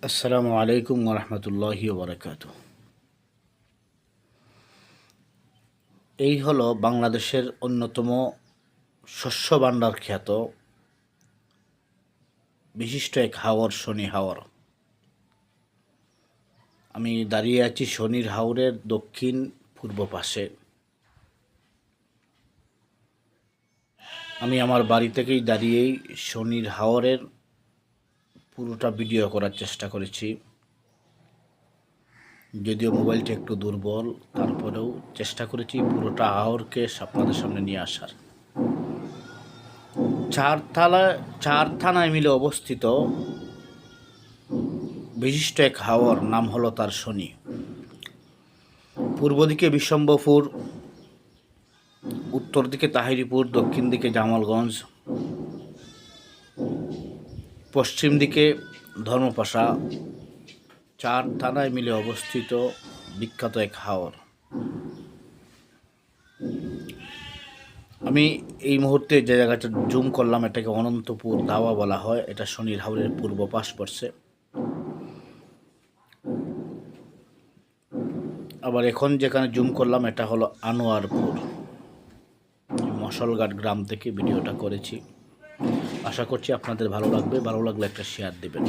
আসসালামু আলাইকুম ওরহমতুল্লাহি ওবরাকাতু। এই হলো বাংলাদেশের অন্যতম শস্য ভাণ্ডার খ্যাত বিশিষ্ট এক হাওর, শনি হাওর। আমি দাঁড়িয়ে আছি শনির হাওরের দক্ষিণ পূর্ব পাশে। আমি আমার বাড়ি থেকেই দাঁড়িয়েই শনির হাওরের পুরোটা ভিডিও করার চেষ্টা করেছি, যদিও মোবাইলটা একটু দুর্বল, তারপরেও চেষ্টা করেছি পুরোটা হাওরকে আপনাদের সামনে নিয়ে আসার। চার থানায় মিলে অবস্থিত বিশিষ্ট এক হাওর, নাম হলো তার শনি। পূর্ব দিকে বিশ্বম্ভরপুর, উত্তর দিকে তাহিরিপুর, দক্ষিণ দিকে জামালগঞ্জ, পশ্চিম দিকে ধর্মপাশা। চার থানায় মিলে অবস্থিত বিখ্যাত এক হাওর। আমি এই মুহূর্তে যে জায়গাটা জুম করলাম, এটাকে অনন্তপুর দাওয়া বলা হয়। এটা শনির হাওরের পূর্ব পাশ পড়ছে। আবার এখন যেখানে জুম করলাম, এটা হলো আনোয়ারপুর। মশলঘাট গ্রাম থেকে ভিডিওটা করেছি। আশা করছি আপনাদের ভালো লাগবে। ভালো লাগলে একটা শেয়ার দেবেন।